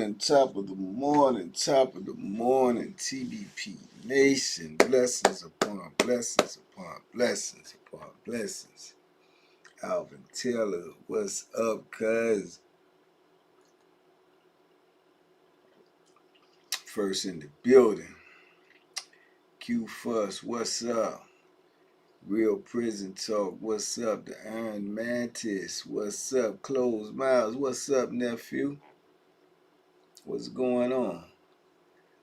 morning, top of the morning, TBP Nation. Blessings upon blessings upon blessings upon blessings. Alvin Taylor, what's up, cuz? First in the building. Q Fuss, what's up? Real Prison Talk, what's up? The Iron Mantis, what's up? Closed Miles, what's up, nephew? What's going on?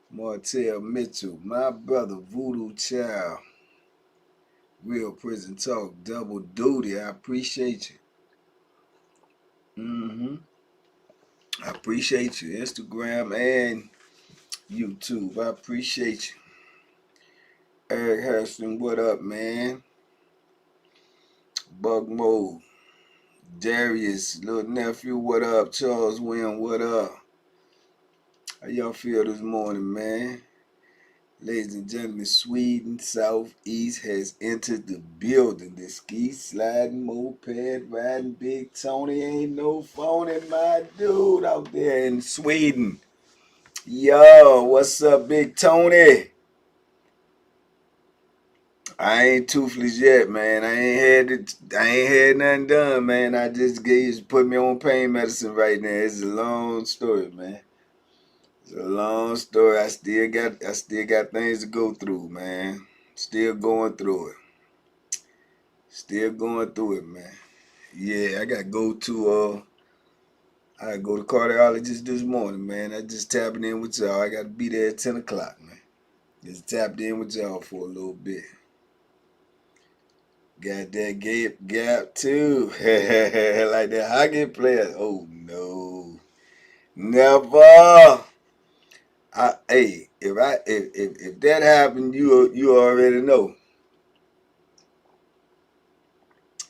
Martell Mitchell, my brother Voodoo Child. Real Prison Talk, double duty. I appreciate you. I appreciate you. Instagram and YouTube. I appreciate you. Eric Harrison, what up, man? Bug Mode. Darius, little nephew, what up? Charles Wynn, what up? How y'all feel this morning, man? Ladies and gentlemen, Sweden Southeast has entered the building. The ski sliding, moped riding Big Tony ain't no phony, my dude out there in Sweden. Yo, what's up, Big Tony? I ain't toothless yet, man. I ain't had nothing done, man. I just put me on pain medicine right now. It's a long story, man. It's a long story. I still got things to go through, man. Still going through it. Man. Yeah, I gotta go to cardiologist this morning, man. I just tapping in with y'all. I gotta be there at 10 o'clock, man. Just tapped in with y'all for a little bit. Got that gap too. Like that hockey player. Oh no. Never. If that happened, you already know.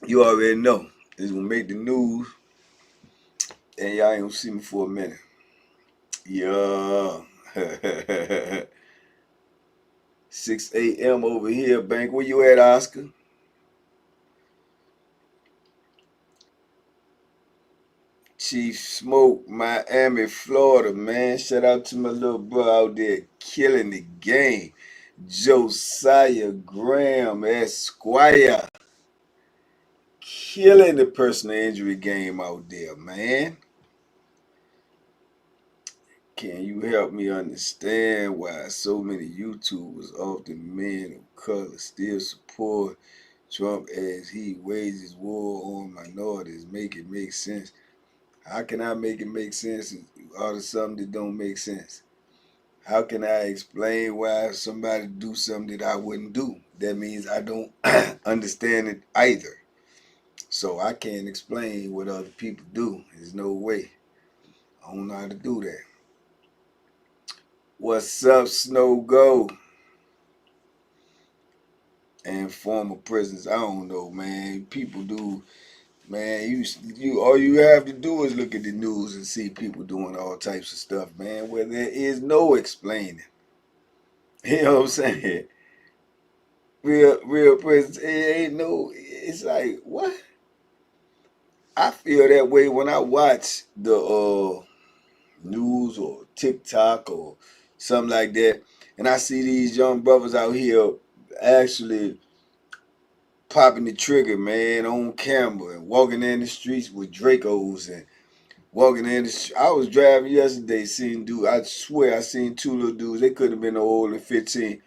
You already know. It's gonna make the news. And y'all ain't gonna see me for a minute. Yeah. 6 a.m. over here, Bank. Where you at, Oscar? Chief Smoke, Miami, Florida, man. Shout out to my little bro out there killing the game. Josiah Graham, Esquire. Killing the personal injury game out there, man. Can you help me understand why so many YouTubers, often men of color, still support Trump as he wages war on minorities? Make it make sense. How can I make it make sense out of something that don't make sense? How can I explain why somebody do something that I wouldn't do? That means I don't understand it either. So I can't explain what other people do. There's no way. I don't know how to do that. What's up, Snow Go? And former prisoners. I don't know, man. People do, man. You all you have to do is look at the news and see people doing all types of stuff, man, where there is no explaining. You know what I'm saying? Real prisoners. It ain't no. It's like what? I feel that way when I watch the news or TikTok or something like that, and I see these young brothers out here actually popping the trigger, man, on camera and walking in the streets with Dracos and walking in the I was driving yesterday, seeing dude. I swear I seen two little dudes. They couldn't have been no older than 15.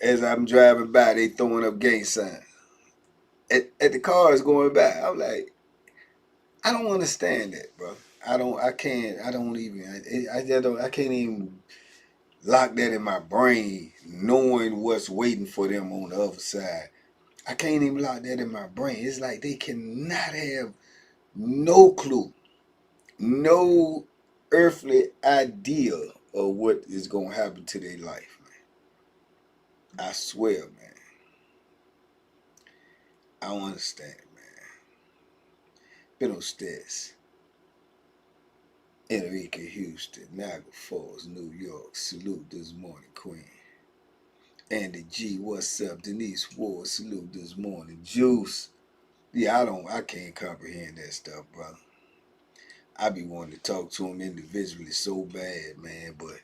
As I'm driving by, they throwing up gang signs at the cars going by. I'm like, I don't understand that, bro. I can't even lock that in my brain, knowing what's waiting for them on the other side. I can't even lock that in my brain. It's like they cannot have no clue, no earthly idea of what is going to happen to their life, man. I swear, man. I don't understand, man. Been on stairs. Enrique Houston, Niagara Falls, New York. Salute this morning, Queen. Andy G, what's up? Denise Ward, salute this morning. Juice. Yeah, I can't comprehend that stuff, brother. I be wanting to talk to them individually so bad, man. But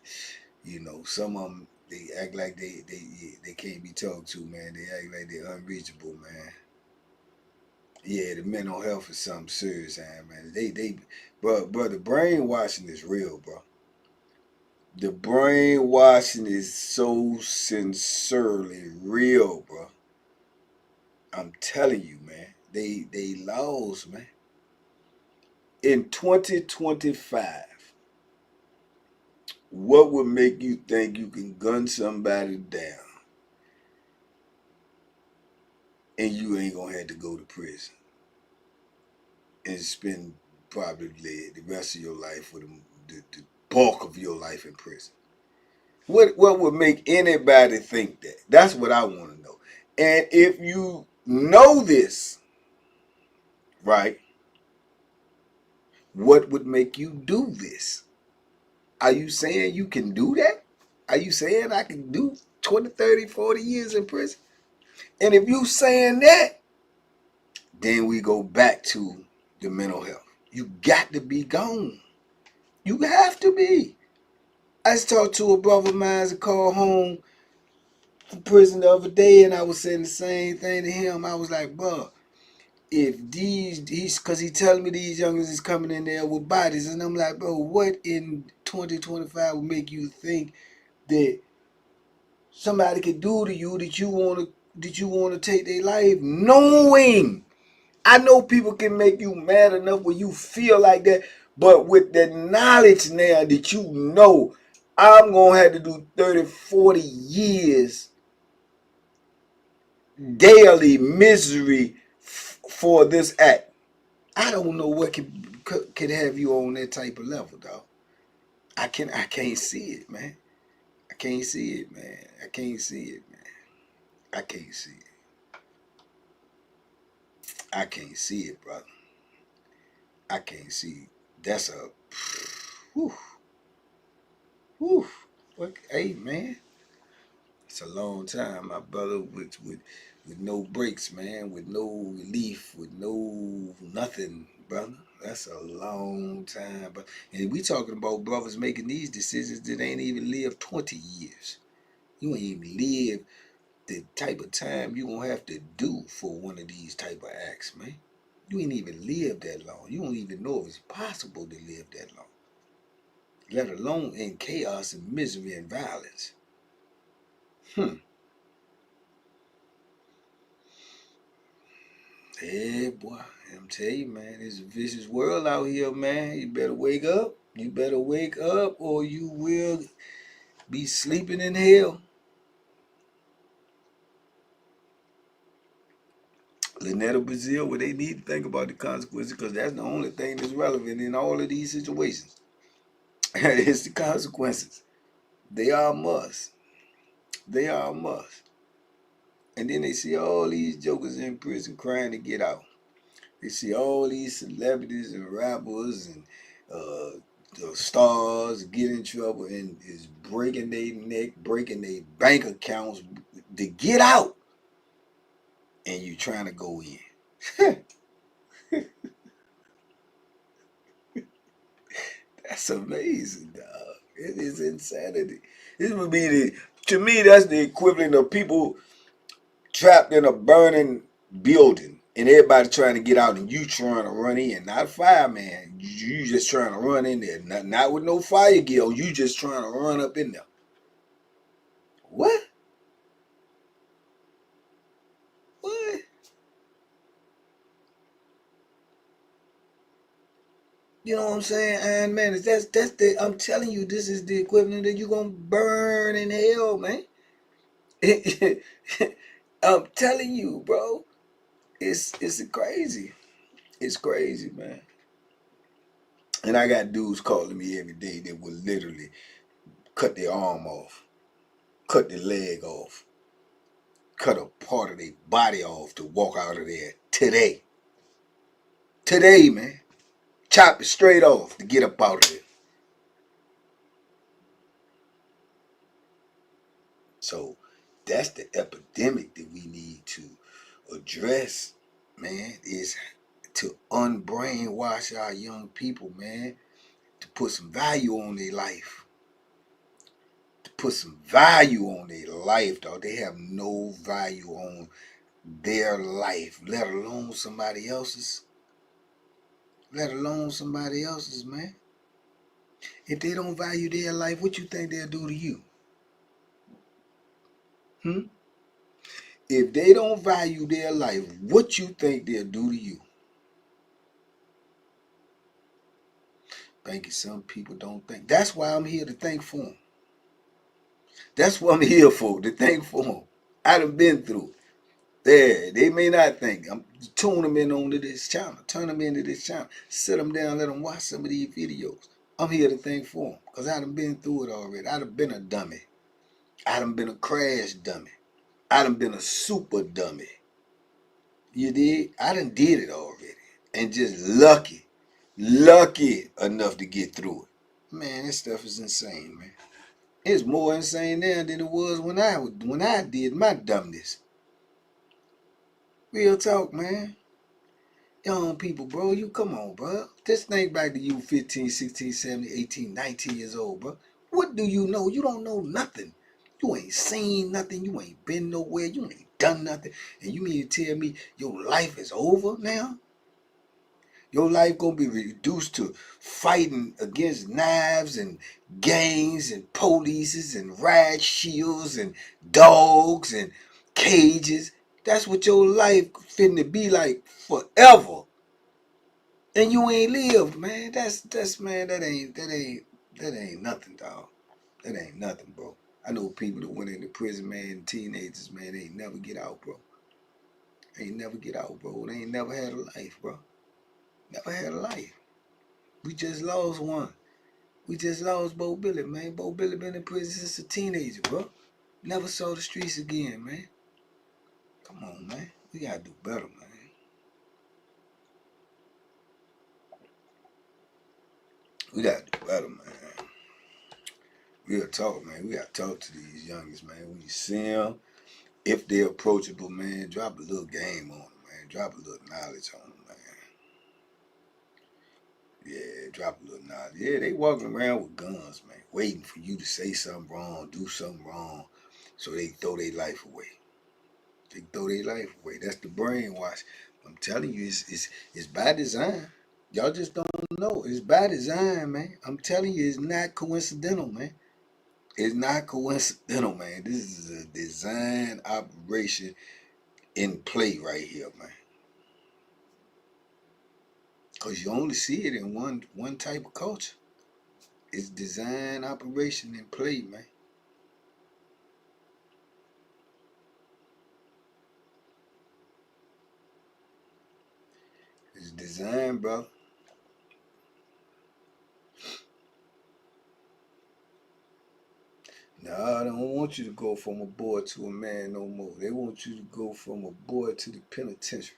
you know, some of them they act like they can't be talked to, man. They act like they're unreachable, man. Yeah, the mental health is something serious, man. Bro, the brainwashing is real, bro. The brainwashing is so sincerely real, bro. I'm telling you, man. They lost, man. In 2025, what would make you think you can gun somebody down and you ain't gonna have to go to prison and spend probably the rest of your life with the bulk of your life in prison? What would make anybody think that? That's what I want to know. And if you know this, right, what would make you do this? Are you saying you can do that? Are you saying I can do 20, 30, 40 years in prison? And if you saying that, then we go back to the mental health. You got to be gone. You have to be. I just talked to a brother of mine that called home from prison the other day, and I was saying the same thing to him. I was like, bro, if because he telling me these youngers is coming in there with bodies, and I'm like, bro, what in 2025 would make you think that somebody could do to you that you want to take their life, knowing I know people can make you mad enough where you feel like that, but with the knowledge now that you know I'm gonna have to do 30, 40 years daily misery for this act. I don't know what could have you on that type of level, dog. I can't see it, man. I can't see it, man. I can't see it, man. I can't see it. I can't see it, brother. I can't see it. That's a whew, whew. What, hey, man. It's a long time, my brother, with no breaks, man, with no relief, with no nothing, brother. That's a long time, but and we talking about brothers making these decisions that ain't even lived 20 years. You ain't even lived the type of time you gonna have to do for one of these type of acts, man. You ain't even lived that long. You don't even know if it's possible to live that long, let alone in chaos and misery and violence. Hmm. Yeah, boy. I'm telling you, man, it's a vicious world out here, man. You better wake up. You better wake up or you will be sleeping in hell. Lynetta Brazil, where they need to think about the consequences because that's the only thing that's relevant in all of these situations. It's the consequences. They are a must. They are a must. And then they see all these jokers in prison crying to get out. They see all these celebrities and rappers and the stars get in trouble and is breaking their neck, breaking their bank accounts to get out, and you trying to go in. That's amazing, dog. It is insanity. This would be to me, that's the equivalent of people trapped in a burning building and everybody trying to get out and you trying to run in. Not a fireman. You just trying to run in there. Not with no fire gear. You just trying to run up in there. What? What? You know what I'm saying? And man, that's the I'm telling you, this is the equivalent that you gonna burn in hell, man. I'm telling you, bro. It's crazy. It's crazy, man. And I got dudes calling me every day that will literally cut their arm off, cut their leg off, cut a part of their body off to walk out of there today. Today, man. Chop it straight off to get up out of there. So that's the epidemic that we need to address, man, is to unbrainwash our young people, man, to put some value on their life. To put some value on their life, dog. They have no value on their life, let alone somebody else's. Let alone somebody else's, man. If they don't value their life, what you think they'll do to you? If they don't value their life, what you think they'll do to you? Thinking some people don't think. That's why I'm here to think for them. That's what I'm here for, to think for them. I done been through it. There, they may not think. I'm tune them in onto this channel. Turn them into this channel. Sit them down, let them watch some of these videos. I'm here to think for them because I done been through it already. I done been a dummy. I done been a crash dummy. I done been a super dummy. You did? I done did it already. And just lucky enough to get through it. Man, this stuff is insane, man. It's more insane now than it was when I did my dumbness. Real talk, man. Young people, bro, you come on, bro. Just think back to you 15, 16, 17, 18, 19 years old, bro. What do you know? You don't know nothing. You ain't seen nothing. You ain't been nowhere. You ain't done nothing. And you mean to tell me your life is over now? Your life gonna be reduced to fighting against knives and gangs and polices and riot shields and dogs and cages. That's what your life finna be like forever. And you ain't lived, man. That's man, that ain't nothing, dog. That ain't nothing, bro. I know people that went into prison, man, teenagers, man, they ain't never get out, bro. They ain't never get out, bro. They ain't never had a life, bro. Never had a life. We just lost one. We just lost Bo Billy, man. Bo Billy been in prison since a teenager, bro. Never saw the streets again, man. Come on, man. We gotta do better, man. We gotta do better, man. Real talk, man. We gotta talk to these youngest, man. When you see them, if they're approachable, man, drop a little game on them, man. Drop a little knowledge on them, man. Yeah, drop a little knowledge. Yeah, they walking around with guns, man, waiting for you to say something wrong, do something wrong, so they throw their life away. They throw their life away. That's the brainwash. I'm telling you, it's by design. Y'all just don't know. It's by design, man. I'm telling you, it's not coincidental, man. It's not coincidental, man. This is a design operation in play right here, man. Cause you only see it in one type of culture. It's design operation in play, man. It's design, bro. Nah, I don't want you to go from a boy to a man no more. They want you to go from a boy to the penitentiary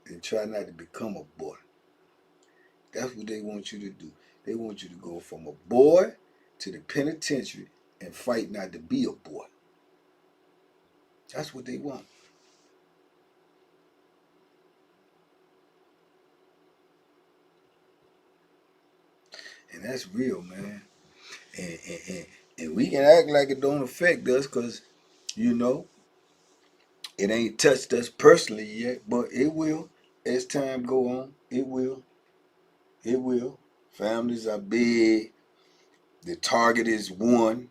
and try not to become a boy. That's what they want you to do. They want you to go from a boy to the penitentiary and fight not to be a boy. That's what they want. And that's real, man. And we can act like it don't affect us because, you know, it ain't touched us personally yet, but it will. As time go on, it will. It will. Families are big. The target is one.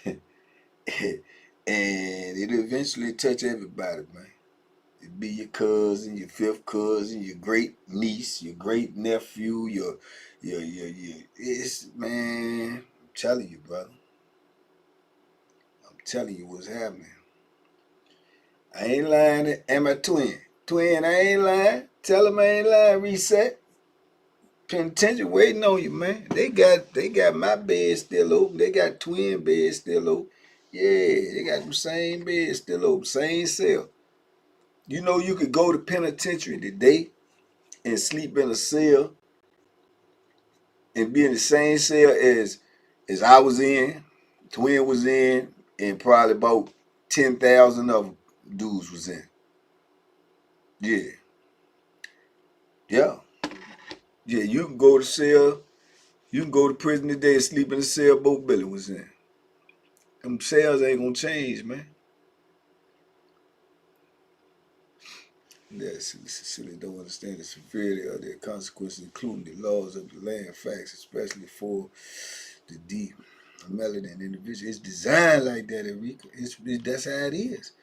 And it eventually touch everybody, man. It be your cousin, your fifth cousin, your great niece, your great nephew, your it's man, I'm telling you, brother. I'm telling you what's happening. I ain't lying. Am I twin? Twin, I ain't lying. Tell him I ain't lying. Reset. Penitentiary waiting on you, man. They got my bed still open. They got twin beds still open. Yeah, they got them same beds still open. Same cell. You know you could go to penitentiary today and sleep in a cell and be in the same cell as I was in, twin was in, and probably about 10,000 of dudes was in. Yeah. Yeah. Yeah, you can go to cell. You can go to prison today and sleep in the cell Bo Billy was in. Them cells ain't gonna change, man. Yes, so they don't understand the severity of their consequences, including the laws of the land. Facts, especially for the deep melanin individual. It's designed like that, Enrico. That's how it is.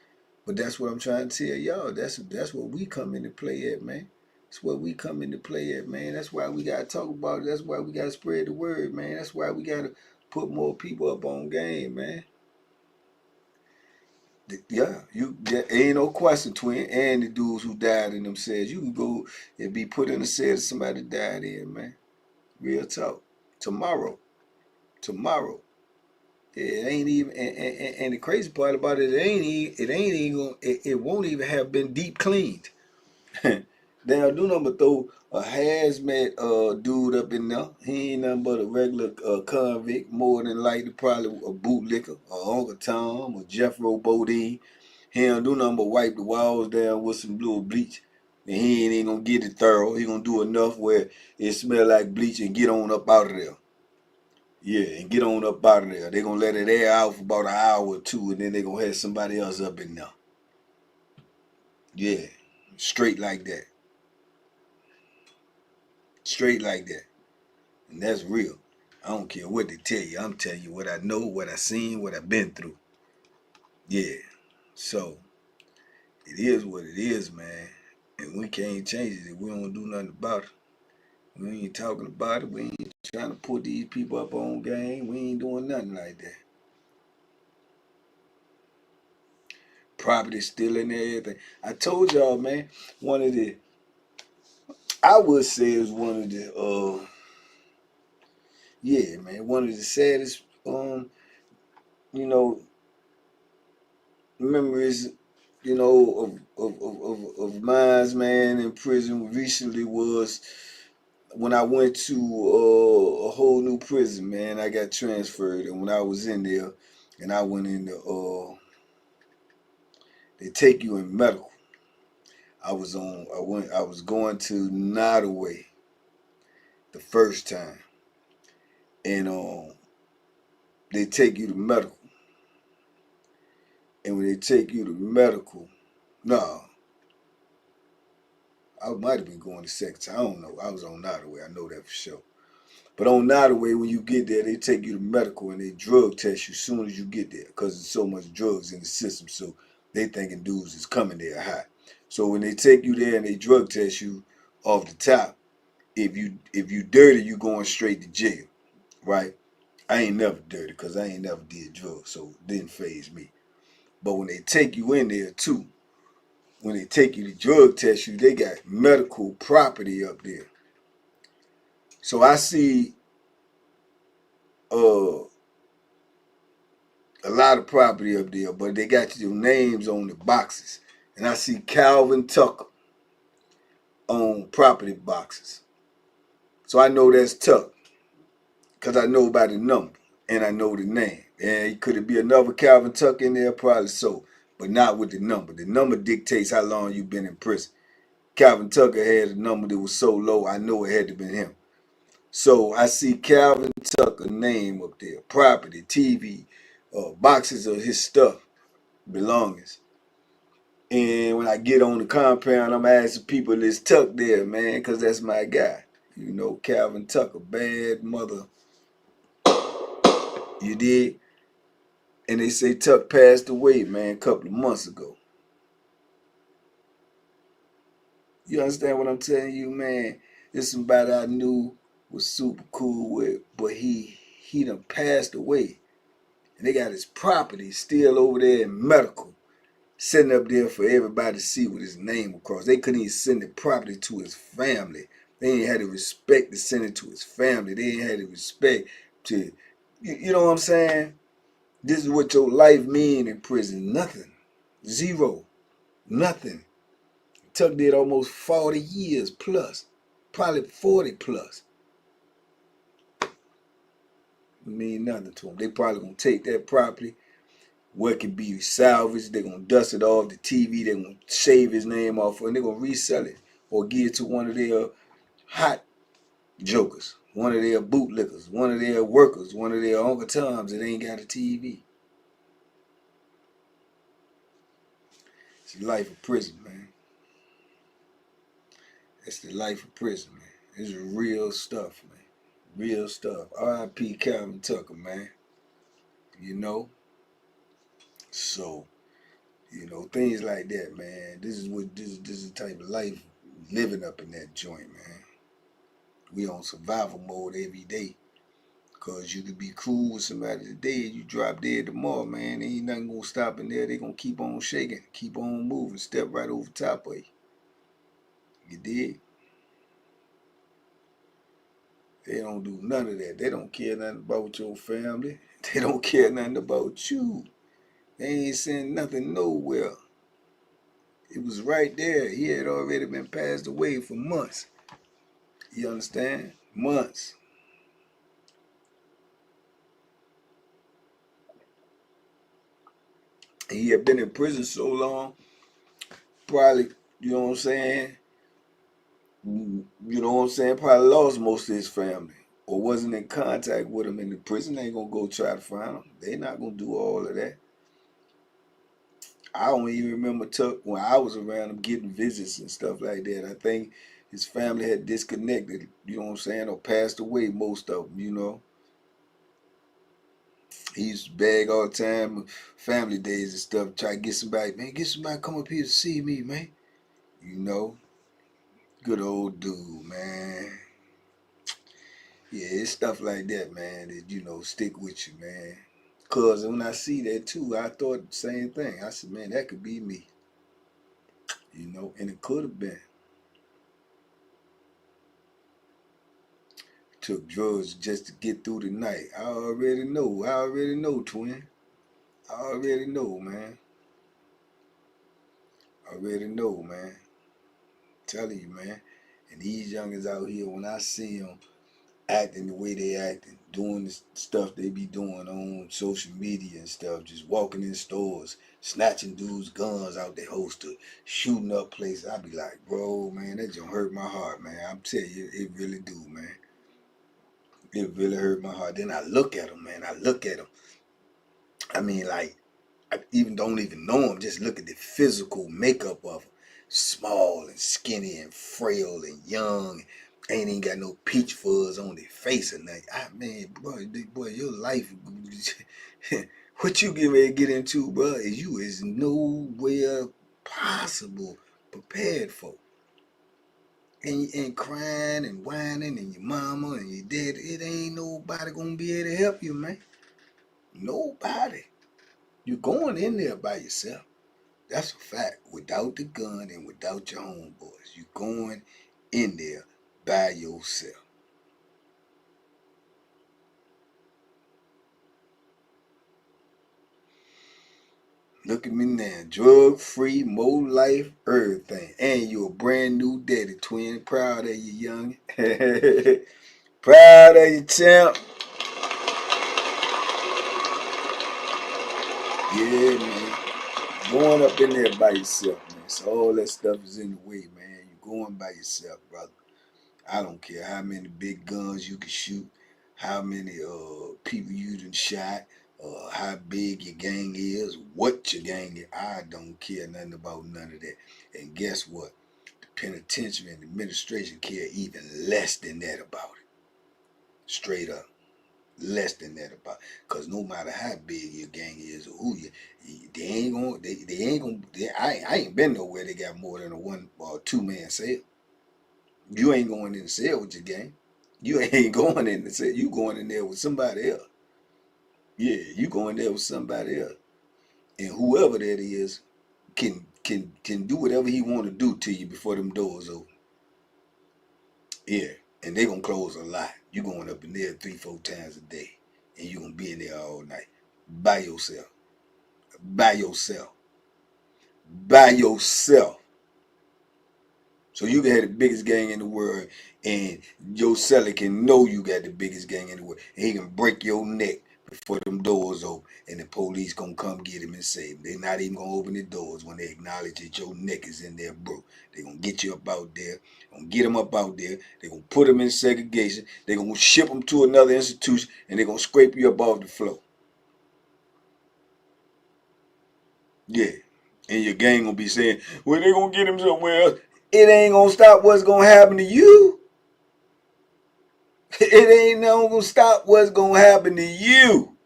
But that's what I'm trying to tell y'all. That's what we come into play at, man. That's what we come into play at, man. That's why we gotta talk about it. That's why we gotta spread the word, man. That's why we gotta put more people up on game, man. Yeah, there ain't no question, twin. And the dudes who died in them cells, you can go and be put in a cell somebody died in, man. Real talk. Tomorrow, tomorrow. It ain't even, and the crazy part about it, it ain't even, it won't even have been deep cleaned. Damn, do number throw a hazmat dude up in there. He ain't nothing but a regular convict, more than likely probably a bootlicker, or Uncle Tom, or Jeffro Bodine. He don't do nothing but wipe the walls down with some blue bleach. And he ain't even gonna get it thorough. He gonna do enough where it smell like bleach and get on up out of there. Yeah, and get on up out of there. They gonna let it air out for about an hour or two, and then they gonna have somebody else up in there. Yeah, straight like that. Straight like that. And that's real. I don't care what they tell you. I'm telling you what I know, what I seen, what I've been through. Yeah. So it is what it is, man. And we can't change it if we don't do nothing about it. We ain't talking about it. We ain't trying to put these people up on game. We ain't doing nothing like that. Property stealing everything. I told y'all, man, one of the I would say is one of the yeah, man, one of the saddest you know, memories, of mine, man, in prison recently was when I went to a whole new prison, man. I got transferred, and when I was in there, and I went in the, they take you in medical. I was going to Nottoway the first time, and they take you to medical, and when they take you to medical, no, I might have been going the second time. I don't know. I was on Nottoway. I know that for sure. But on Nottoway, when you get there, they take you to medical and they drug test you as soon as you get there because there's so much drugs in the system. So they thinking dudes is coming there hot. So when they take you there and they drug test you off the top, if you dirty, you going straight to jail, right? I ain't never dirty because I ain't never did drugs, so it didn't faze me. But when they take you in there too, when they take you to drug test you, they got medical property up there. So I see uh a lot of property up there, but they got your names on the boxes. And I see Calvin Tucker on property boxes. So I know that's Tuck because I know by the number and I know the name. And could it be another Calvin Tucker in there? Probably so, but not with the number. The number dictates how long you've been in prison. Calvin Tucker had a number that was so low, I know it had to be him. So I see Calvin Tucker name up there, property, TV, boxes of his stuff, belongings. And when I get on the compound, I'm asking people that's Tuck there, man, because that's my guy. You know, Calvin Tucker, bad mother. You did? And they say Tuck passed away, man, a couple of months ago. You understand what I'm telling you, man? This somebody I knew was super cool with, but he done passed away. And they got his property still over there in medical, sitting up there for everybody to see with his name across. They couldn't even send the property to his family. They ain't had the respect to send it to his family. They ain't had the respect to, you know what I'm saying? This is what your life mean in prison. Nothing. Zero. Nothing. Tuck did almost 40 years plus. Probably 40 plus. It mean nothing to them. They probably gonna take that property, what can be salvaged, they're gonna dust it off the TV, they're gonna shave his name off, and they're gonna resell it or give it to one of their hot jokers, one of their bootlickers, one of their workers, one of their Uncle Toms that ain't got a TV. It's the life of prison, man. It's the life of prison, man. It's real stuff, man. Real stuff. R.I.P. Calvin Tucker, man. You know? So, things like that, man. This is the type of life living up in that joint, man. We on survival mode every day. Cause you could be cool with somebody today and you drop dead tomorrow, man. Ain't nothing gonna stop in there. They gonna keep on shaking, keep on moving, step right over top of you. You dig? They don't do none of that. They don't care nothing about your family. They don't care nothing about you. They ain't send nothing nowhere. It was right there. He had already been passed away for months. You understand? Months. And he had been in prison so long, probably, you know what I'm saying? Probably lost most of his family or wasn't in contact with him in the prison. They ain't gonna go try to find him. They not gonna do all of that. I don't even remember Tuck when I was around him getting visits and stuff like that. I think his family had disconnected, you know what I'm saying, or passed away, most of them. He used to beg all the time, family days and stuff, try to get somebody, man, get somebody come up here to see me, man. You know, good old dude, man. Yeah, it's stuff like that, man, that, stick with you, man. Because when I see that, too, I thought the same thing. I said, man, that could be me, and it could have been. Took drugs just to get through the night. I already know, twin. I already know, man. I already know, man. Telling you, man. And these youngins out here, when I see them acting the way they acting, doing the stuff they be doing on social media and stuff, just walking in stores, snatching dudes' guns out their holster, shooting up places, I be like, bro, man, that just hurt my heart, man. I'm telling you, it really do, man. It really hurt my heart. Then I look at them, man. I look at them. I mean, like, I don't even know them. Just look at the physical makeup of them. Small and skinny and frail and young. Ain't even got no peach fuzz on their face or nothing. Man, boy, your life, what you getting ready to get into, bro, is nowhere possible prepared for. And crying and whining and your mama and your dad, it ain't nobody gonna be able to help you, man. Nobody. You're going in there by yourself. That's a fact. Without the gun and without your homeboys, you're going in there by yourself. Look at me now. Drug free, more life, everything. And you're a brand new daddy, twin. Proud of you, young. Proud of you, champ. Yeah, man. Going up in there by yourself, man. So all that stuff is in the way, man. You're going by yourself, brother. I don't care how many big guns you can shoot, how many people you done shot, how big your gang is, what your gang is. I don't care nothing about none of that. And guess what? The penitentiary and the administration care even less than that about it. Straight up. Less than that about it. Cause no matter how big your gang is or who they ain't gonna I ain't been nowhere they got more than a one or two man cell. You ain't going in the cell with your gang. You ain't going in the cell. You going in there with somebody else. Yeah, you going there with somebody else. And whoever that is can do whatever he want to do to you before them doors open. Yeah. And they gonna close a lot. You going up in there 3-4 times a day. And you gonna be in there all night. By yourself. By yourself. By yourself. So you can have the biggest gang in the world, and your seller can know you got the biggest gang in the world, and he can break your neck before them doors open, and the police gonna come get him and save him. They not even gonna open the doors when they acknowledge that your neck is in there broke. They gonna get you up out there, gonna get him up out there. They gonna put him in segregation. They gonna ship him to another institution, and they gonna scrape you above the floor. Yeah, and your gang gonna be saying, "Well, they gonna get him somewhere else." It ain't gonna stop what's gonna happen to you. It ain't no gonna stop what's gonna happen to you.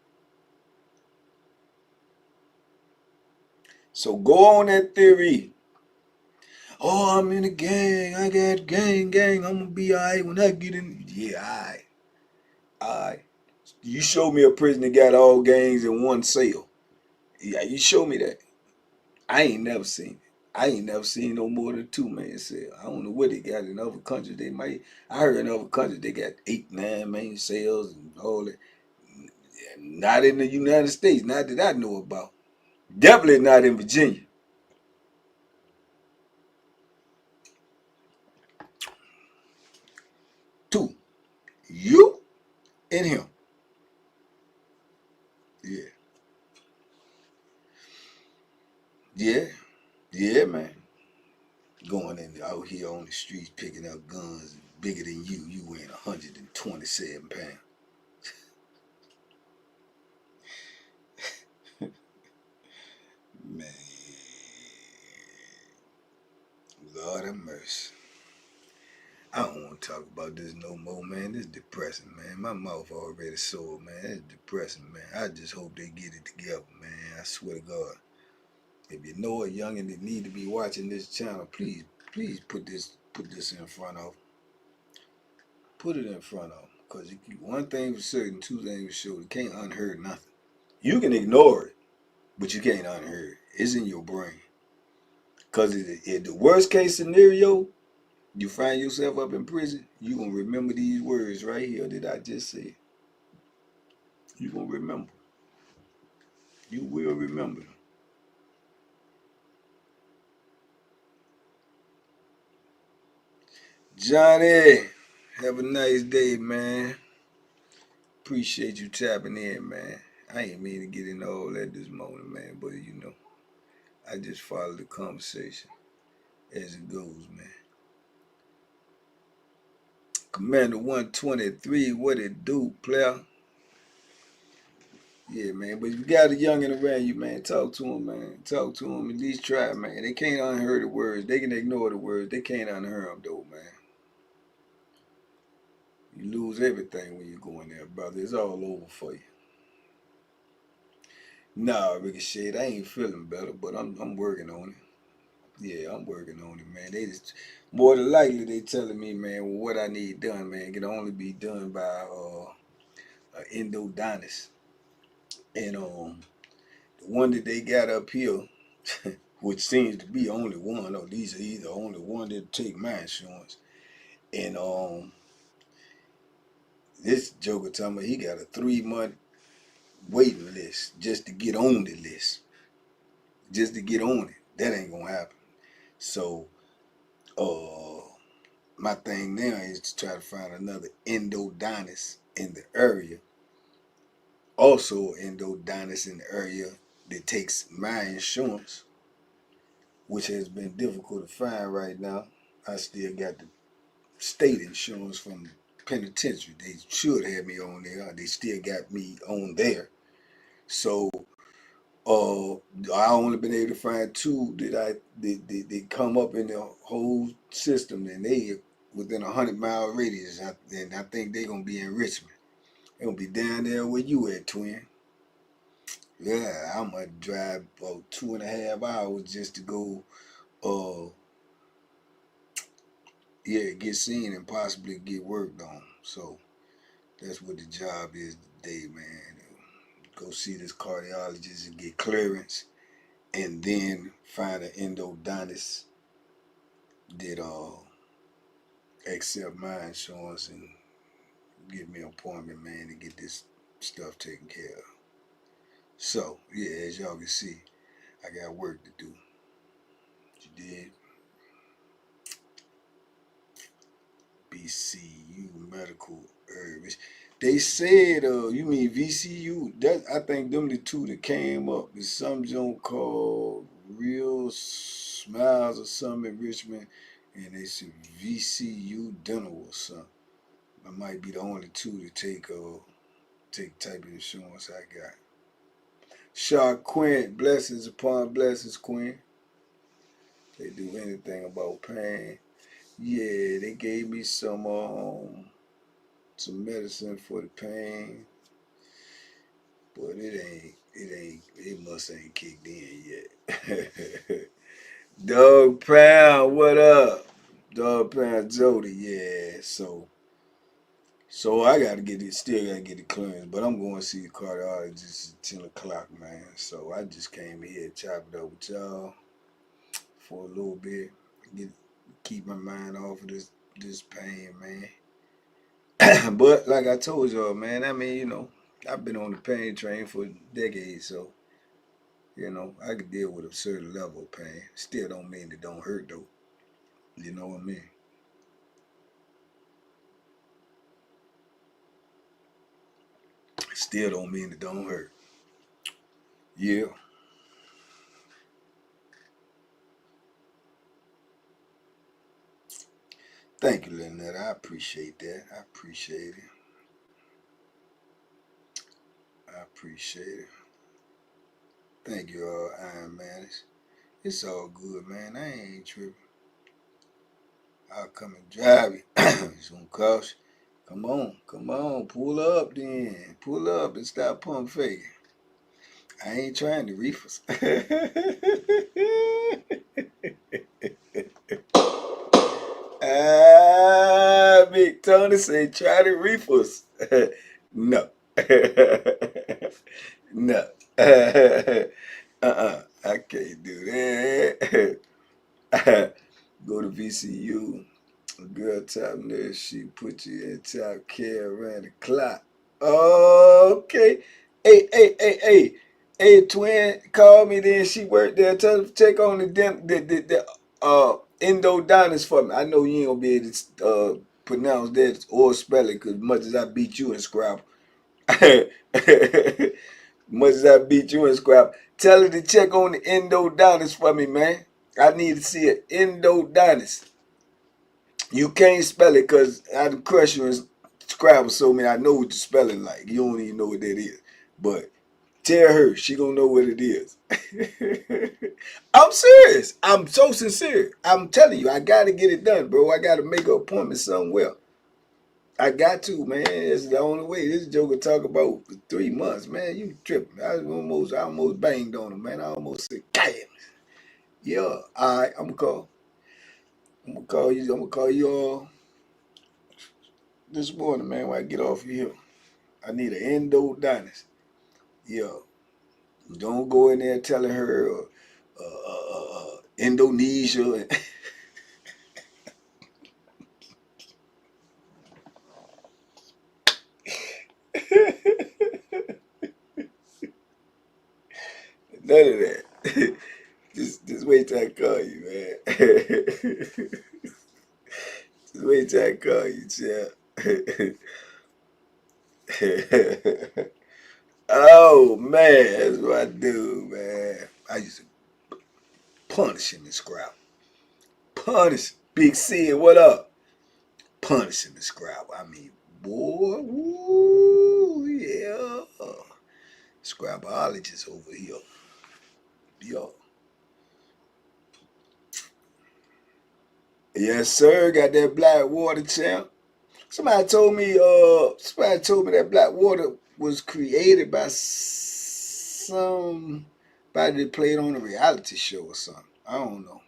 So go on that theory. Oh, I'm in a gang. I got gang. I'm gonna be alright when I get in. Yeah, alright. Alright. You show me a prison that got all gangs in one cell. Yeah, you show me that. I ain't never seen it. I ain't never seen no more than 2-man cell. I don't know what they got in other countries. They might. I heard in other countries they got 8, 9-man cells and all that. Not in the United States. Not that I know about. Definitely not in Virginia. Two. You and him. Yeah. Yeah. Yeah, man. Going in out here on the streets picking up guns bigger than you. You weighing 127 pounds. Man. Lord have mercy. I don't want to talk about this no more, man. This is depressing, man. My mouth already sore, man. It's depressing, man. I just hope they get it together, man. I swear to God. If you know a youngin that need to be watching this channel, please put this in front of. Put it in front of them. Because one thing for certain, two things for sure. You can't unheard nothing. You can ignore it, but you can't unheard it. It's in your brain. Because if the worst case scenario, you find yourself up in prison, you're going to remember these words right here that I just said. You're going to remember. You will remember them. Johnny, have a nice day, man. Appreciate you tapping in, man. I ain't mean to get into all that this morning, man, but you know, I just follow the conversation as it goes, man. Commander 123, what it do, player? Yeah, man, but if you got a youngin' around you, man, talk to him, man. Talk to him, at least try, man. They can't unhear the words. They can ignore the words. They can't unhear them, though, man. You lose everything when you go in there, brother. It's all over for you. Nah, Ricochet, I ain't feeling better, but I'm working on it. Yeah, I'm working on it, man. They just more than likely they telling me, man, well, what I need done, man, can only be done by an endodontist. And the one that they got up here, which seems to be only one, or these are either only one that take my insurance. And this joker told me he got a 3-month waiting list just to get on the list. Just to get on it. That ain't gonna happen. So my thing now is to try to find another endodontist in the area. Also endodontist in the area that takes my insurance, which has been difficult to find right now. I still got the state insurance from the penitentiary. They should have me on there. They still got me on there. So I only been able to find 2 that come up in the whole system, and they within 100-mile radius. And I think they're gonna be in Richmond. They're gonna be down there where you at, twin. Yeah, I'm gonna drive about 2.5 hours just to go yeah, get seen and possibly get worked on. So that's what the job is today, man. Go see this cardiologist and get clearance, and then find an endodontist that accept my insurance and give me an appointment, man, to get this stuff taken care of. So yeah, as y'all can see, I got work to do. You did. BCU Medical Herbs. They said, you mean VCU? That I think them the two that came up with some joint called Real Smiles or something in Richmond, and they said VCU Dental or something. I might be the only two to take type of insurance I got. Shark Quinn, blessings upon blessings, Quinn. They do anything about pain. Yeah, they gave me some medicine for the pain, but it must ain't kicked in yet. Dog Pound, what up? Dog Pound Jody, yeah. So I still gotta get it cleansed, but I'm going to see the cardiologist at 10 o'clock, man. So I just came here to chop it up with y'all for a little bit, keep my mind off of this pain, man. But like I told y'all, man, I mean, I've been on the pain train for decades, so I could deal with a certain level of pain. Still don't mean it don't hurt though. You know what I mean? Still don't mean it don't hurt. Yeah. Thank you, Lynette. I appreciate that. I appreciate it. I appreciate it. Thank you, Iron Man. It's all good, man. I ain't tripping. I'll come and drive you. It's gonna cost you. Come on, pull up then. Pull up and stop pump faking. I ain't trying to reefers. Big Tony say try the reefers. No. No. I can't do that. Go to VCU. A girl top nurse, she put you in top care around the clock. Okay. Hey. Hey, twin, call me then. She worked there. Tell her to check on the endodontist for me. I know you ain't gonna be able to pronounce that or spell it, cause much as I beat you in Scrabble. Much as I beat you in Scrabble. Tell her to check on the endodontist for me, man. I need to see an endodontist. You can't spell it because I crush you in Scrabble so many. I know what you're spelling like. You don't even know what that is. But tell her, she gonna know what it is. I'm serious. I'm so sincere. I'm telling you, I gotta get it done, bro. I gotta make an appointment somewhere. I got to, man. It's the only way. This joker talk about 3 months, man. You tripping. I almost banged on him, man. I almost said, damn. Yeah, all right, I'm gonna call. I'm gonna call you all this morning, man, when I get off of here. I need an endodontist. Yeah. Don't go in there telling her Indonesia. None of that. Just wait till I call you, man. Just wait till I call you, champ. Oh man, that's what I do, man. I used to punish him in Scrabble. Punish Big C, what up? Punish him in Scrabble. I mean, boy, woo, yeah. Scrabbleologist over here. Yo. Yes, sir. Got that black water, champ. Somebody told me that black water was created by somebody that played on a reality show or something. I don't know.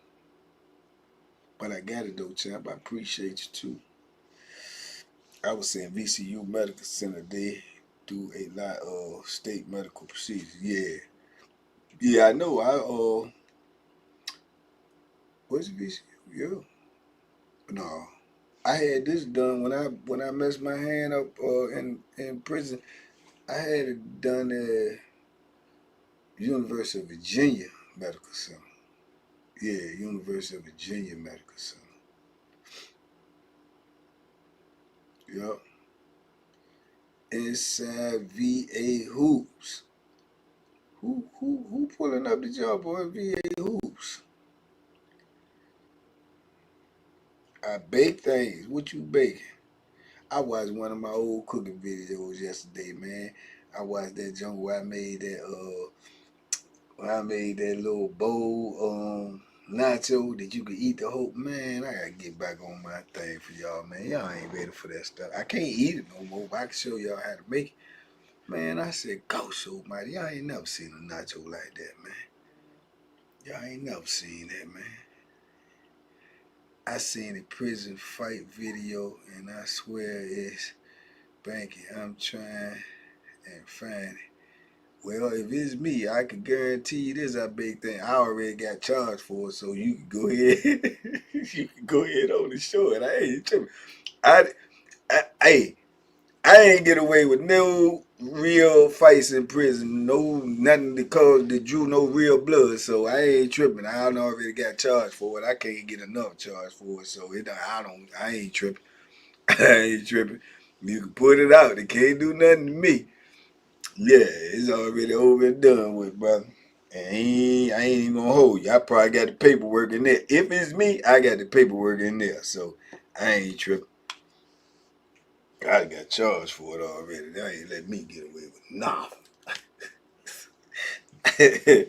But I got it though, champ. I appreciate you too. I was saying VCU Medical Center, they do a lot of state medical procedures. Yeah. Yeah, I know. What's VCU? Yeah. No. I had this done when I messed my hand up in prison. I had it done at University of Virginia Medical Center. Yeah, University of Virginia Medical Center. Yep. inside VA hoops. Who pulling up the job on VA hoops? I bake things. What you baking? I watched one of my old cooking videos yesterday, man. I watched that junk where I made that little bowl nacho that you could eat the whole. Man, I gotta get back on my thing for y'all, man. Y'all ain't ready for that stuff. I can't eat it no more, but I can show y'all how to make it. Man, I said, gosh almighty, y'all ain't never seen a nacho like that, man. Y'all ain't never seen that, man. I seen a prison fight video, and I swear it's Banky. I'm trying and find it. Well, if it's me, I can guarantee you this a big thing. I already got charged for it, so you can go ahead. You can go ahead on the show, and I ain't tripping. I, hey, I ain't get away with no real fights in prison. No, nothing that drew no real blood. So I ain't tripping. I already got charged for it. I can't get enough charge for it. So I ain't tripping. I ain't tripping. You can put it out. It can't do nothing to me. Yeah, it's already over and done with, brother. And I ain't even gonna hold you. I probably got the paperwork in there. If it's me, I got the paperwork in there. So I ain't tripping. I got charged for it already. They ain't let me get away with nothing. They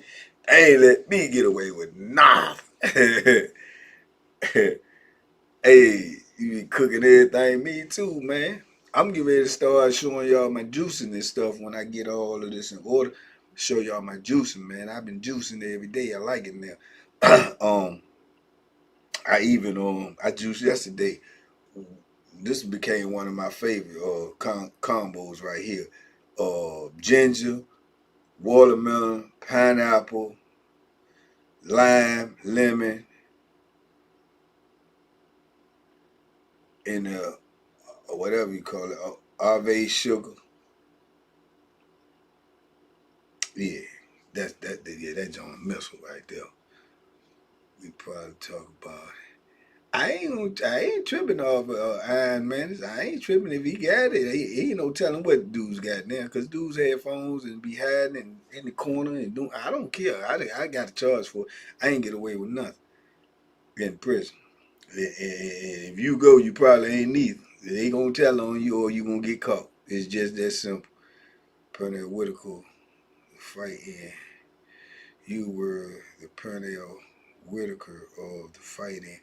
ain't let me get away with nothing. Hey, you be cooking everything. Me too, man. I'm getting ready to start showing y'all my juicing and stuff when I get all of this in order. Show y'all my juicing, man. I've been juicing every day. I like it now. I juiced yesterday. This became one of my favorite combos right here. Ginger, watermelon, pineapple, lime, lemon, and whatever you call it, Ave sugar. Yeah, that John missile right there. We probably talk about it. I ain't tripping off Iron Man. I ain't tripping if he got it. He ain't no telling what dudes got now, cause dudes had phones and be hiding in the corner and doing. I don't care. I got a charge for it. I ain't get away with nothing in prison. If you go, you probably ain't neither. They gonna tell on you or you gonna get caught. It's just that simple. Pernell Whitaker fight in. You were the Pernell Whitaker of the fighting.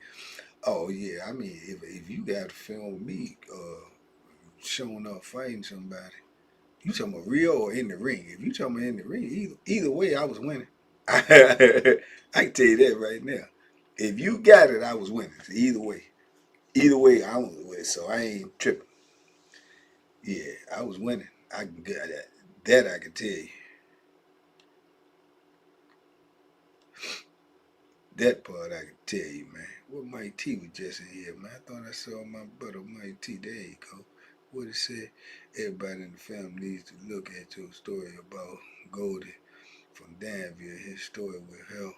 Oh yeah, I mean if you got to film me showing up fighting somebody, you talking about real or in the ring? If you talking about in the ring, either way, I was winning. I can tell you that right now. If you got it, I was winning. So either way, I was winning. So I ain't tripping. Yeah, I was winning. I can get that. That I can tell you. That part I can tell you, man. What Mike T was just in here, man. I thought I saw my brother Mike T. There you go. What it said, everybody in the family needs to look at your story about Goldie from Danville. His story will help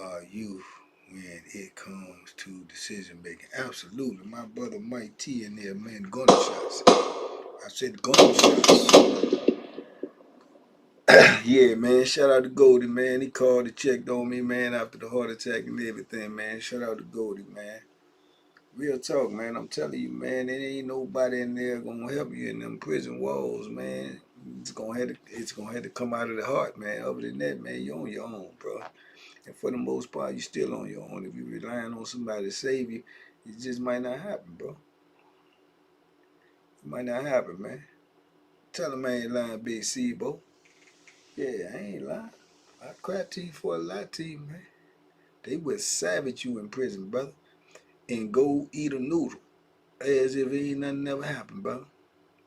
our youth when it comes to decision making. Absolutely. My brother Mike T in there, man, gunshots. I said gunshots. Yeah, man. Shout out to Goldie, man. He called and checked on me, man, after the heart attack and everything, man. Shout out to Goldie, man. Real talk, man. I'm telling you, man, there ain't nobody in there gonna help you in them prison walls, man. It's gonna have to come out of the heart, man. Other than that, man, you're on your own, bro. And for the most part, you're still on your own. If you're relying on somebody to save you, it just might not happen, bro. It might not happen, man. Tell him I ain't lying, Big C-Bo. Yeah, I ain't lying. I crack to you for a lot to you, man. They would savage you in prison, brother, and go eat a noodle as if ain't nothing ever happened, brother.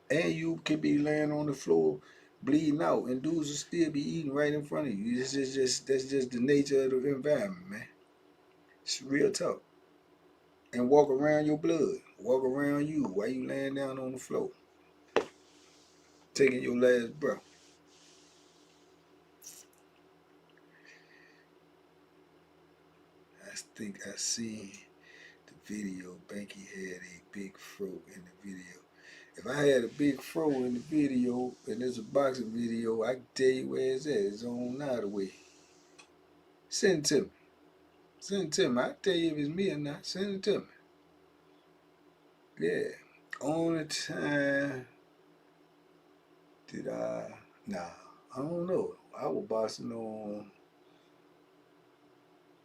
And you could be laying on the floor bleeding out, and dudes will still be eating right in front of you. That's just the nature of the environment, man. It's real talk. And walk around your blood, walk around you while you laying down on the floor, taking your last breath. I think I seen the video. Banky had a big fro in the video. If I had a big fro in the video, and there's a boxing video, I can tell you where it's at. It's on now the way. Send it to me. Send it to me. I'll tell you if it's me or not. Send it to me. Yeah. Only time did I... Nah, I don't know. I was boxing on...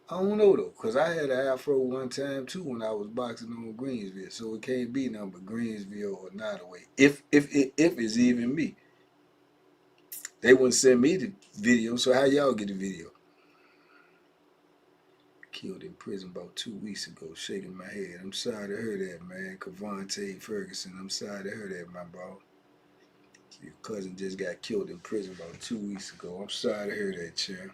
I don't know though, because I had an afro one time too when I was boxing on Greensville. So it can't be nothing but Greensville or Nottoway. If it's even me. They wouldn't send me the video, so how y'all get the video? Killed in prison about 2 weeks ago, shaking my head. I'm sorry to hear that, man. Cavante Ferguson, I'm sorry to hear that, my bro. Your cousin just got killed in prison about 2 weeks ago. I'm sorry to hear that, champ.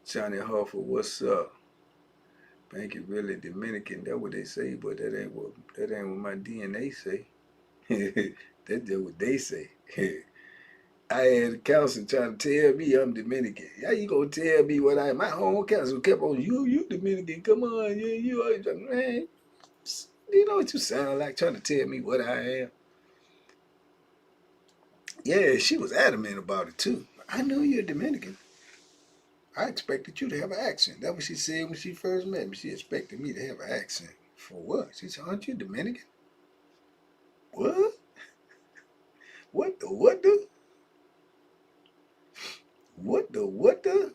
Johnny Hoffa, what's up? Bank is really Dominican. That's what they say, but that ain't what my DNA say. That's just what they say. I had a counselor trying to tell me I'm Dominican. How you gonna tell me what I am? My home counselor kept on, you Dominican, come on, you man. You know what you sound like trying to tell me what I am? Yeah, she was adamant about it too. I know you're Dominican. I expected you to have an accent. That's what she said when she first met me. She expected me to have an accent. For what? She said, aren't you Dominican? What? What the what the? What the what the?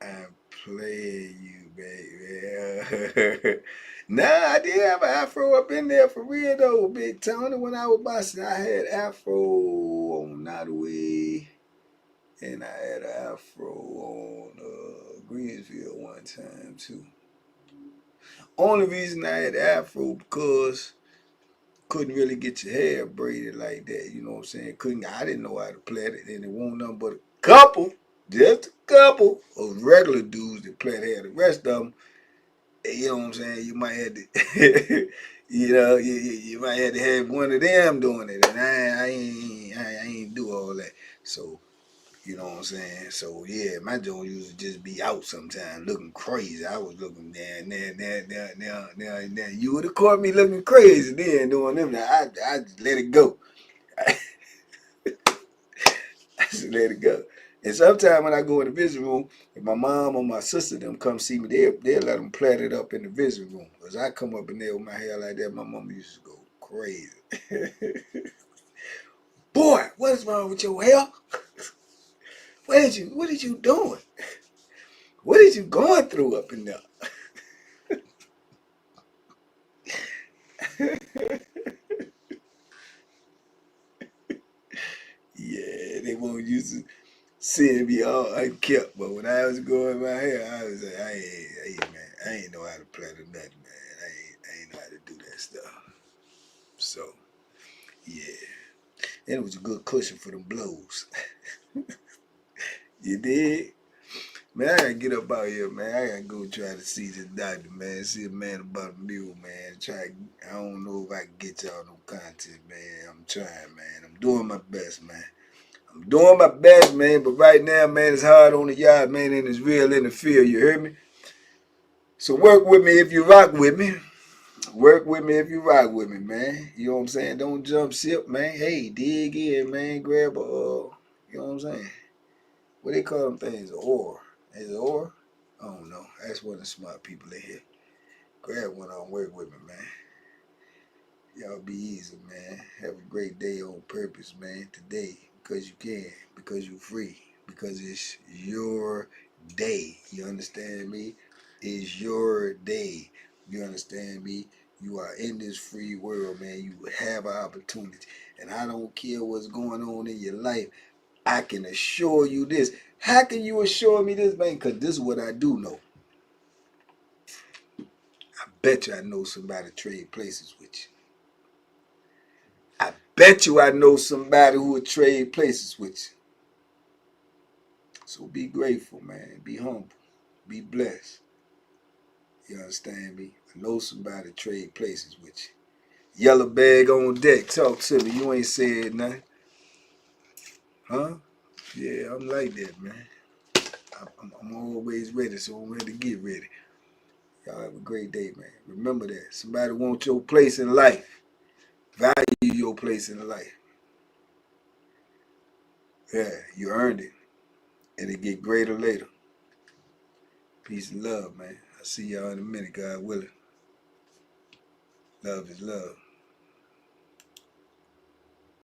I'm playing you, baby. Nah, I did have an afro up in there for real though, Big Tony. When I was boxing, I had afro on Nottoway, and I had an afro on Greensville one time too. Only reason I had afro because couldn't really get your hair braided like that. You know what I'm saying? I didn't know how to plait it, and it wasn't nothing but a couple, just a couple of regular dudes that plait hair. The rest of them, you know what I'm saying? You might have to, you might have to have one of them doing it, and I ain't do all that. So, you know what I'm saying? So yeah, my joint used to just be out sometimes looking crazy. I was looking now. You would have caught me looking crazy then doing them. Now I just let it go. I just let it go. And sometimes when I go in the visiting room, if my mom or my sister them come see me, they'll let them plait it up in the visiting room. Because I come up in there with my hair like that, my mama used to go crazy. Boy, what is wrong with your hair? What did you doing? What is you going through up in there? Yeah, they won't used to seeing me all unkept, but when I was growing my hair, I was like, hey man, I ain't know how to plait or nothing, man. I ain't know how to do that stuff. So, yeah. And it was a good cushion for them blows. You did? Man, I gotta get up out here, man. I gotta go try to see this doctor, man. See a man about a mule, man. I don't know if I can get y'all no content, man. I'm trying, man. I'm doing my best, man. I'm doing my best, man. But right now, man, it's hard on the yard, man, and it's real in the field. You hear me? So work with me if you rock with me. Work with me if you rock with me, man. You know what I'm saying? Don't jump ship, man. Hey, dig in, man. Grab a, you know what I'm saying? What they call them things? An oar. Is it oar? I don't know. That's one of the smart people in here. Grab one on, work with me, man. Y'all be easy, man. Have a great day on purpose, man. Today, because you can, because you're free, because it's your day. You understand me? It's your day. You understand me? You are in this free world, man. You have an opportunity. And I don't care what's going on in your life. I can assure you this. How can you assure me this, man? Because this is what I do know. I bet you I know somebody trade places with you. I bet you I know somebody who would trade places with you. So be grateful, man. Be humble. Be blessed. You understand me? I know somebody trade places with you. Yellow bag on deck. Talk to me. You ain't said nothing. Huh? Yeah, I'm like that, man. I'm always ready, so I'm ready to get ready. Y'all have a great day, man. Remember that. Somebody wants your place in life. Value your place in life. Yeah, you earned it. And it get greater later. Peace and love, man. I'll see y'all in a minute, God willing. Love is love.